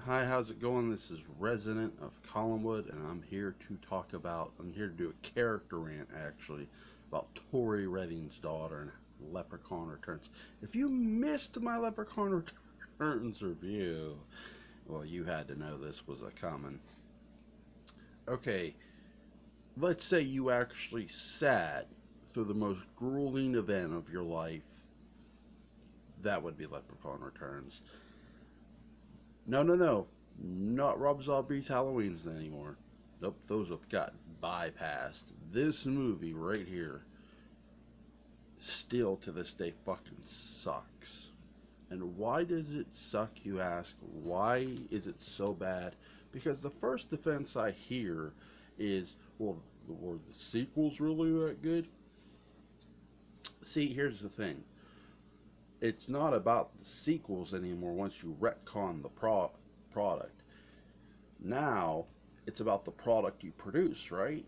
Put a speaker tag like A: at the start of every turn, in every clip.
A: Hi, how's it going? This is Resident of Collinwood, and I'm here to do a character rant, actually, about Tori Redding's daughter and Leprechaun Returns. If you missed my Leprechaun Returns review, well, you had to know this was a coming. Okay, let's say you actually sat through the most grueling event of your life. That would be Leprechaun Returns. No. Not Rob Zombie's Halloween's anymore. Nope, those have got bypassed. This movie right here still to this day fucking sucks. And why does it suck, you ask? Why is it so bad? Because the first defense I hear is, well, were the sequels really that good? See, here's the thing. It's not about the sequels anymore once you retcon the product. Now, it's about the product you produce, right?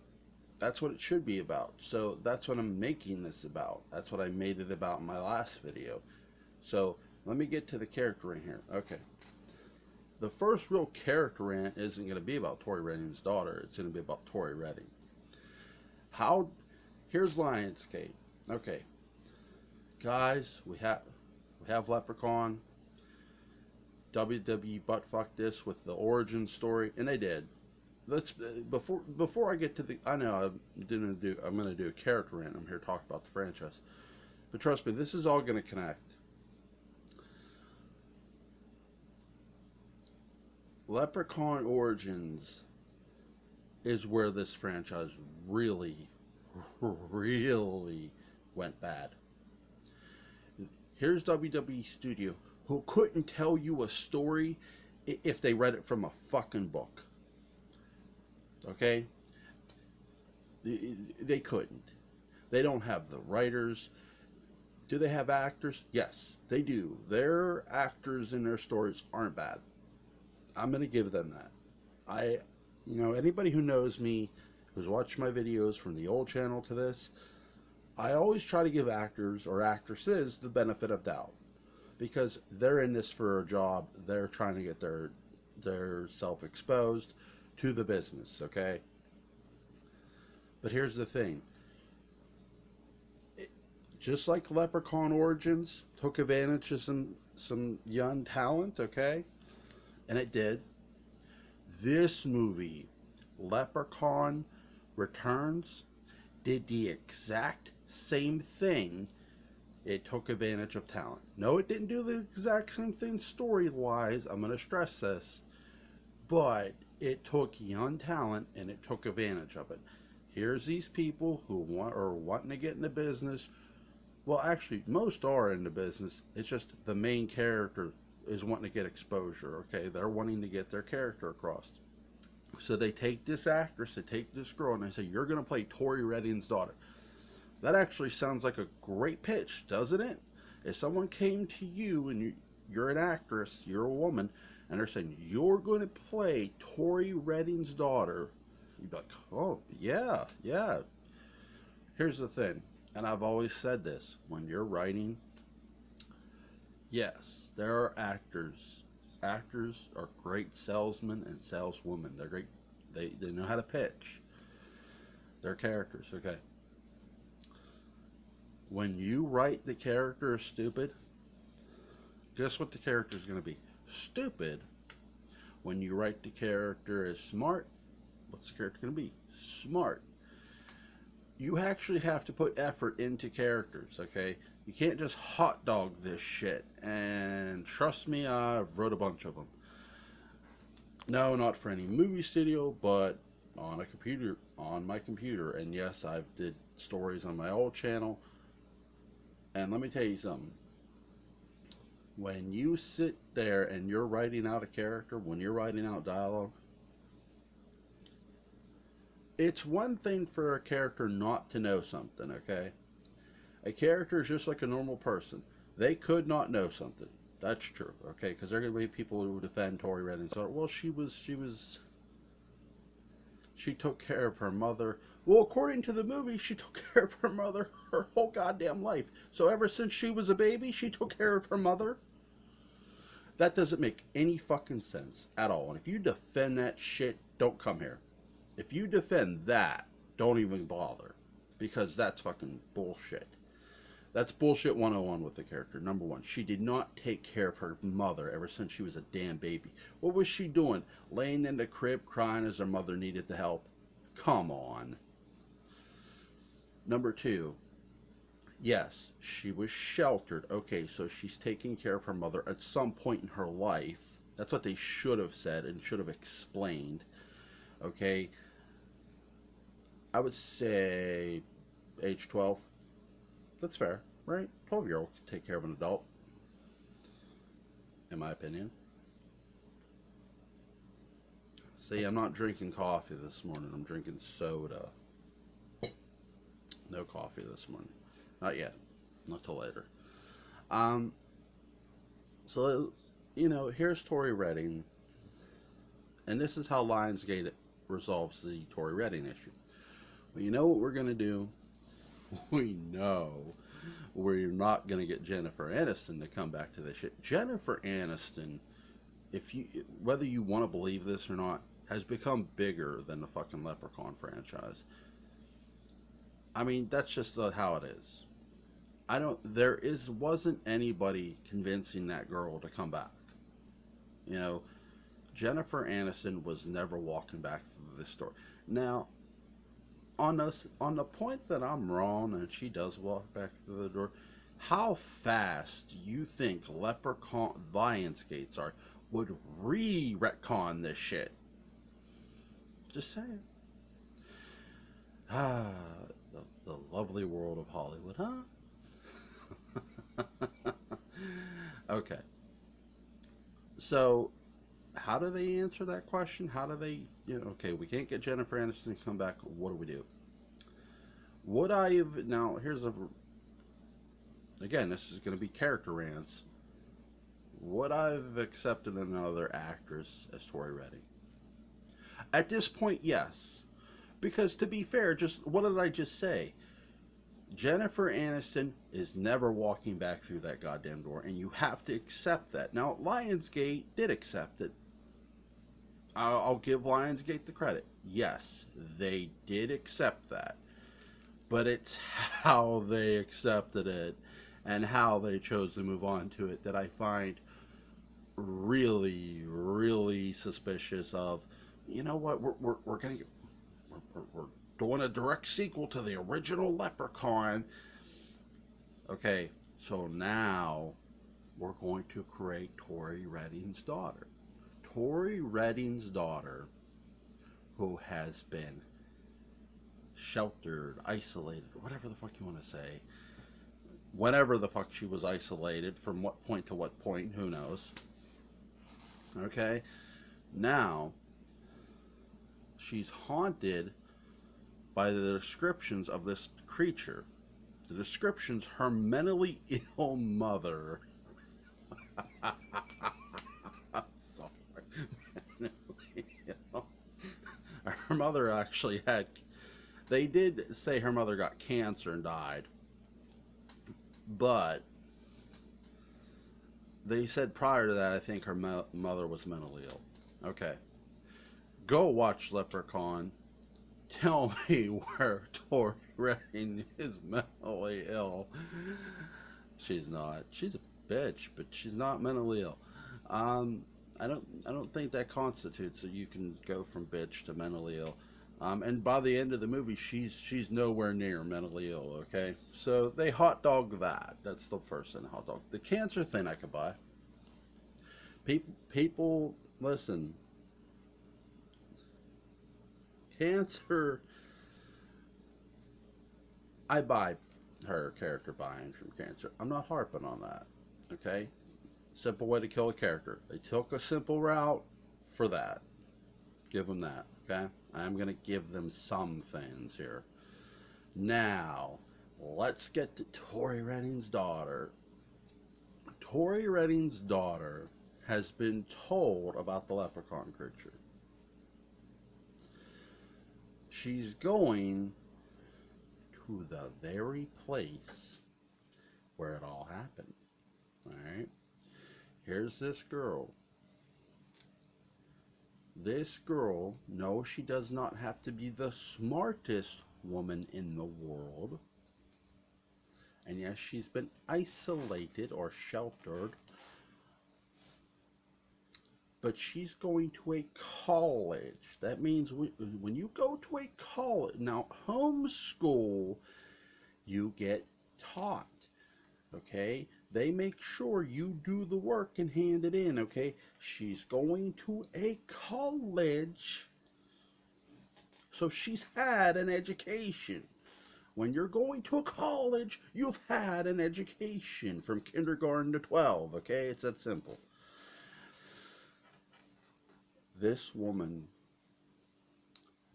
A: That's what it should be about. So that's what I'm making this about. That's what I made it about in my last video. So let me get to the character rant here. Okay. The first real character rant isn't going to be about Tori Redding's daughter. It's going to be about Tori Redding. Here's Lionsgate. Okay. Guys, we have Leprechaun. WWE buttfuck this with the origin story, and they did. Before I get to the, I know I'm gonna do a character rant. I'm here to talk about the franchise, but trust me, this is all gonna connect. Leprechaun Origins is where this franchise really went bad. Here's WWE Studio, who couldn't tell you a story if they read it from a fucking book. Okay? They couldn't. They don't have the writers. Do they have actors? Yes, they do. Their actors in their stories aren't bad. I'm going to give them that. Anybody who knows me, who's watched my videos from the old channel to this, I always try to give actors or actresses the benefit of doubt, because they're in this for a job. They're trying to get their self exposed to the business, okay? But here's the thing. Just like Leprechaun Origins took advantage of some young talent, okay? And it did. This movie, Leprechaun Returns, did the exact same thing. It took advantage of talent. No, it didn't do the exact same thing story-wise. I'm going to stress this. But it took young talent and it took advantage of it. Here's these people who are wanting to get into business. Well, actually, most are in the business. It's just the main character is wanting to get exposure, okay? They're wanting to get their character across. So they take this actress, they take this girl, and they say, you're going to play Tori Redding's daughter. That actually sounds like a great pitch, doesn't it? If someone came to you and you're an actress, you're a woman, and they're saying, you're going to play Tori Redding's daughter, you'd be like, oh, yeah. Here's the thing, and I've always said this, when you're writing, yes, there are actors. Actors are great salesmen and saleswomen. They're great. They know how to pitch their characters, okay? When you write the character as stupid, guess what the character is going to be? Stupid. When you write the character as smart, what's the character going to be? Smart. You actually have to put effort into characters, okay? You can't just hot dog this shit. And trust me, I've wrote a bunch of them. No, not for any movie studio, but on my computer. And yes, I've did stories on my old channel. And let me tell you something. When you sit there and you're writing out a character, when you're writing out dialogue, it's one thing for a character not to know something, okay? A character is just like a normal person. They could not know something. That's true, okay? Because there are going to be people who defend Tori Redding. So, well, she took care of her mother. Well, according to the movie, she took care of her mother her whole goddamn life. So ever since she was a baby, she took care of her mother. That doesn't make any fucking sense at all. And if you defend that shit, don't come here. If you defend that, don't even bother. Because that's fucking bullshit. That's bullshit 101 with the character. Number one, she did not take care of her mother ever since she was a damn baby. What was she doing? Laying in the crib crying as her mother needed the help? Come on. Number two, yes, she was sheltered. Okay, so she's taking care of her mother at some point in her life. That's what they should have said and should have explained. Okay, I would say age 12. That's fair, right? 12-year-old can take care of an adult, in my opinion. See, I'm not drinking coffee this morning. I'm drinking soda. No coffee this morning. Not yet. Not till later. So, you know, here's Tori Redding. And this is how Lionsgate resolves the Tori Redding issue. Well, you know what we're going to do? We know we're not going to get Jennifer Aniston to come back to this shit. Jennifer Aniston, whether you want to believe this or not, has become bigger than the fucking Leprechaun franchise. I mean, that's just how it is. Wasn't anybody convincing that girl to come back. You know, Jennifer Aniston was never walking back through this story. Now, on the point that I'm wrong and she does walk back through the door, how fast do you think Leprechaun Lionsgate would retcon this shit? Just saying. The lovely world of Hollywood, huh? Okay. So, how do they answer that question? How do they, okay, we can't get Jennifer Aniston to come back. What do we do? Now, again, this is going to be character rants. Would I've accepted another actress as Tori Redding? At this point, yes. Because to be fair, what did I just say? Jennifer Aniston is never walking back through that goddamn door, and you have to accept that. Now, Lionsgate did accept it. I'll give Lionsgate the credit. Yes, they did accept that. But it's how they accepted it and how they chose to move on to it that I find really, really suspicious of. You know what? We're doing a direct sequel to the original Leprechaun. Okay, so now we're going to create Tori Redding's daughter. Tori Redding's daughter, who has been sheltered, isolated, whatever the fuck you want to say. Whenever the fuck she was isolated, from what point to what point, who knows. Okay, now she's haunted by the descriptions of this creature. The descriptions, her mentally ill mother. I'm sorry. Mentally ill. Her mother actually they did say her mother got cancer and died. But they said prior to that, I think her mother was mentally ill. Okay. Go watch Leprechaun. Tell me where Tori Redding is mentally ill. She's not. She's a bitch, but she's not mentally ill. I don't think that constitutes that you can go from bitch to mentally ill. And by the end of the movie, she's nowhere near mentally ill. Okay, so they hot dog that. That's the first thing, hot dog. The cancer thing I could buy. People, listen. Cancer. I buy her character buying from cancer. I'm not harping on that. Okay, simple way to kill a character. They took a simple route for that. Give them that. Okay, I'm gonna give them some things here. Now, let's get to Tori Redding's daughter. Tori Redding's daughter has been told about the Leprechaun creature. She's going to the very place where it all happened. Alright? Here's this girl. This girl, no, she does not have to be the smartest woman in the world. And yes, she's been isolated or sheltered. But she's going to a college. That means when you go to a college, now homeschool, you get taught. Okay? They make sure you do the work and hand it in. Okay? She's going to a college. So she's had an education. When you're going to a college, you've had an education from kindergarten to 12. Okay? It's that simple. This woman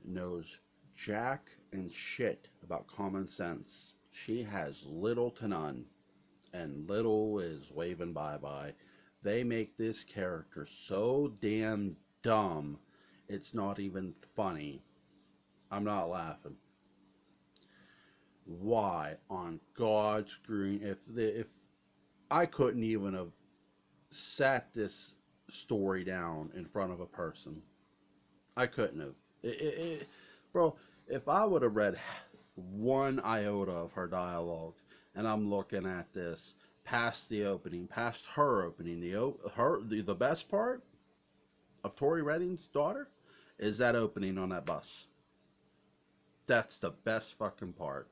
A: knows jack and shit about common sense. She has little to none, and little is waving bye-bye. They make this character so damn dumb, it's not even funny. I'm not laughing. Why on God's green, if I couldn't even have sat this story down in front of a person, I couldn't have. Bro, if I would have read one iota of her dialogue, and I'm looking at this past the opening, past her opening, the best part of Tori Redding's daughter is that opening on that bus. That's the best fucking part.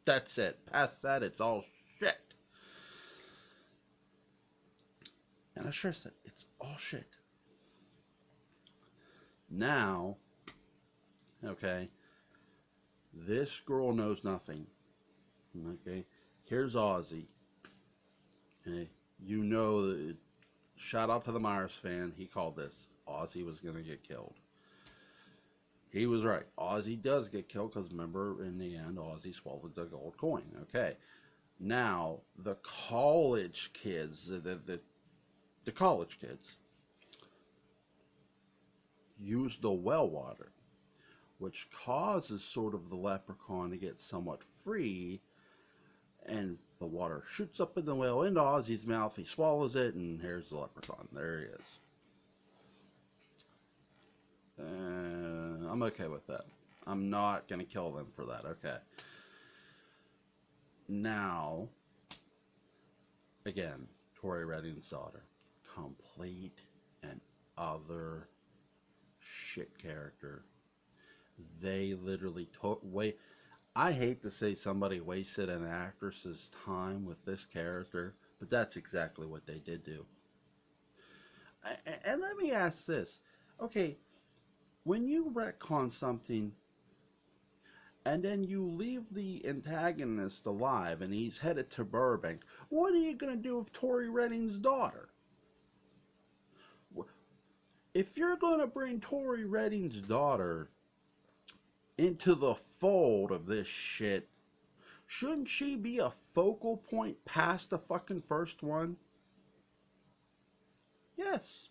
A: That's it. Past that, it's all shit. And I sure said, it's all shit. Now, okay, this girl knows nothing. Okay, here's Ozzy. Okay, you know, shout out to the Myers fan. He called this. Ozzy was going to get killed. He was right. Ozzy does get killed because remember, in the end, Ozzy swallowed the gold coin. Okay, now the college kids, the college kids, use the well water, which causes sort of the leprechaun to get somewhat free, and the water shoots up in the well into Ozzy's mouth. He swallows it, and here's the leprechaun. There he is. I'm okay with that. I'm not going to kill them for that. Okay. Now, again, Tori Redding's daughter. Complete and other shit character. They literally I hate to say somebody wasted an actress's time with this character, but that's exactly what they did do. And let me ask this. Okay, when you retcon something and then you leave the antagonist alive and he's headed to Burbank, what are you going to do with Tori Redding's daughter? If you're going to bring Tori Redding's daughter into the fold of this shit, shouldn't she be a focal point past the fucking first one? Yes.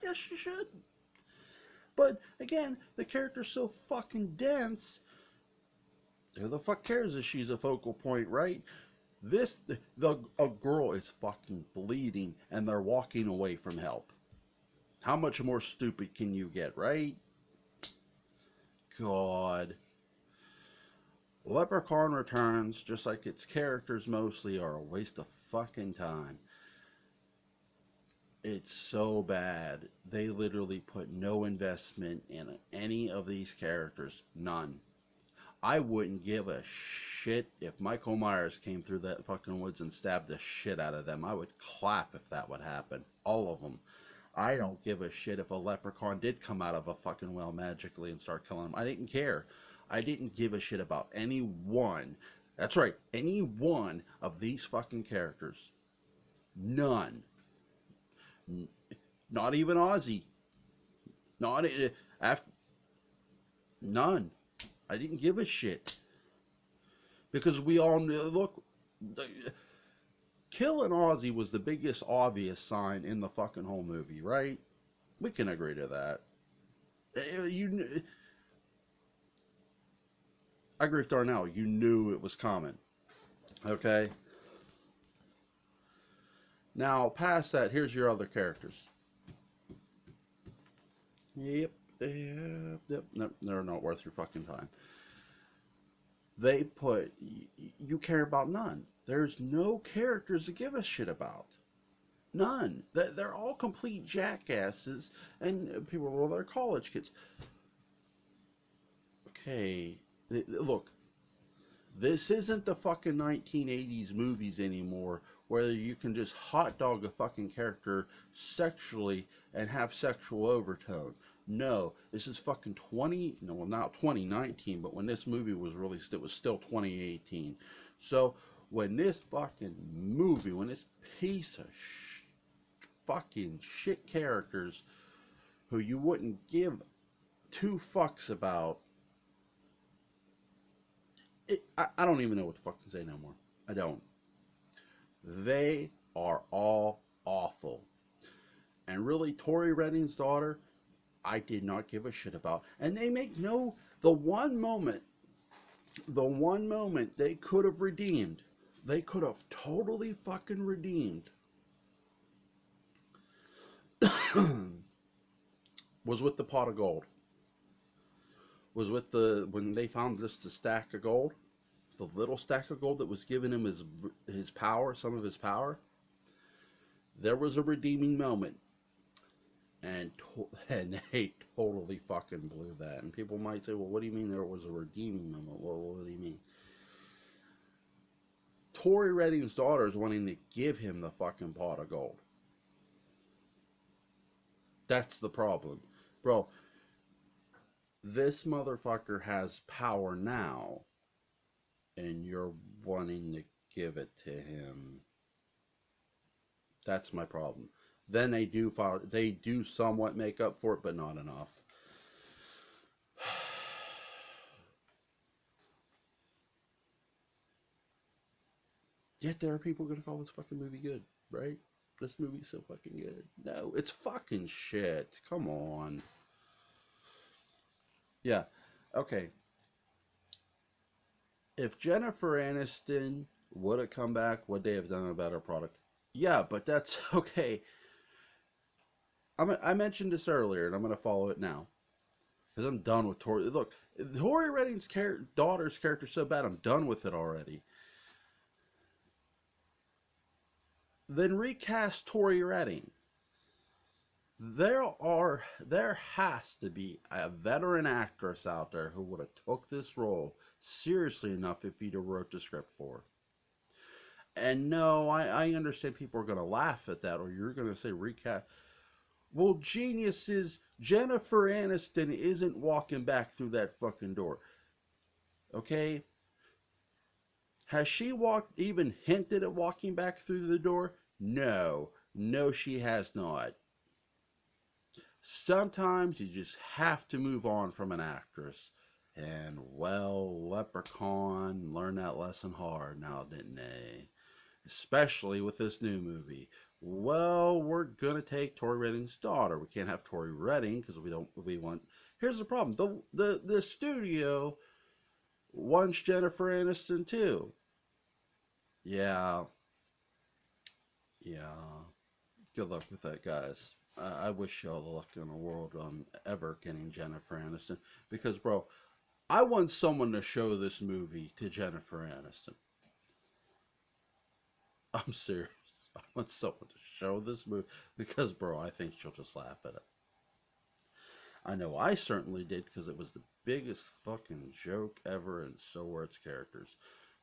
A: Yes, she should. But, again, the character's so fucking dense, who the fuck cares if she's a focal point, right? A girl is fucking bleeding, and they're walking away from help. How much more stupid can you get, right? God. Leprechaun Returns, just like its characters mostly, are a waste of fucking time. It's so bad. They literally put no investment in any of these characters. None. I wouldn't give a shit if Michael Myers came through that fucking woods and stabbed the shit out of them. I would clap if that would happen. All of them. I don't give a shit if a leprechaun did come out of a fucking well magically and start killing them. I didn't care. I didn't give a shit about any one. That's right. Any one of these fucking characters. None. Not even Ozzy. Not after. None. I didn't give a shit. Because we all knew, look, killing Ozzy was the biggest obvious sign in the fucking whole movie, right? We can agree to that. I agree with Darnell. You knew it was coming. Okay? Now, past that, here's your other characters. Yep, yep. No, they're not worth your fucking time. They put, you care about none. There's no characters to give a shit about. None. They're all complete jackasses, and people, well, they're college kids. Okay, look, this isn't the fucking 1980s movies anymore where you can just hot dog a fucking character sexually and have sexual overtone. No, this is fucking 20, no, well, not 2019, but when this movie was released, it was still 2018. So when this fucking movie, when this piece of fucking shit characters who you wouldn't give two fucks about, I don't even know what the fuck to say no more. I don't. They are all awful. And really, Tori Redding's daughter, I did not give a shit about. And they make no, the one moment they could have redeemed, they could have totally fucking redeemed, was with the pot of gold. Was with when they found the stack of gold, the little stack of gold that was giving him his power, some of his power. There was a redeeming moment, and they totally fucking blew that. And people might say, well, what do you mean there was a redeeming moment? Well, what do you mean? Tori Redding's daughter is wanting to give him the fucking pot of gold. That's the problem. Bro, this motherfucker has power now, and you're wanting to give it to him. That's my problem. Then they do somewhat make up for it, but not enough. Yet there are people gonna call this fucking movie good, right? This movie's so fucking good. No, it's fucking shit. Come on. Yeah. Okay. If Jennifer Aniston would have come back, would they have done a better product? Yeah, but that's okay. I mentioned this earlier, and I'm going to follow it now. Because I'm done with Tori. Look, Tori Redding's daughter's character is so bad, I'm done with it already. Then recast Tori Redding. There has to be a veteran actress out there who would have took this role seriously enough if you'd have wrote the script for her. And no, I understand people are going to laugh at that, or you're going to say recast. Well, genius is Jennifer Aniston isn't walking back through that fucking door. Okay? Has she even hinted at walking back through the door? No. No, she has not. Sometimes you just have to move on from an actress. And, well, Leprechaun learned that lesson hard now, didn't they? Especially with this new movie. Well, we're gonna take Tori Redding's daughter. We can't have Tori Redding because we want. Here's the problem: the studio wants Jennifer Aniston too. Yeah, yeah. Good luck with that, guys. I wish you all the luck in the world on ever getting Jennifer Aniston, because, bro, I want someone to show this movie to Jennifer Aniston. I'm serious. I want someone to show this movie because, bro, I think she'll just laugh at it. I know I certainly did because it was the biggest fucking joke ever, and so were its characters.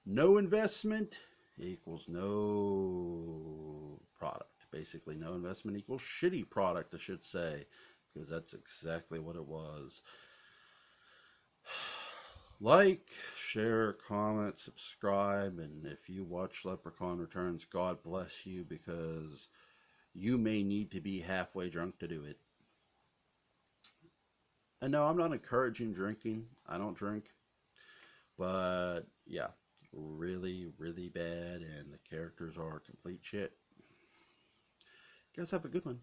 A: No investment equals no product. Basically, no investment equals shitty product, I should say, because that's exactly what it was. Like, share, comment, subscribe, and if you watch Leprechaun Returns, God bless you, because you may need to be halfway drunk to do it. And no, I'm not encouraging drinking. I don't drink. But, yeah, really, really bad, and the characters are complete shit. You guys have a good one.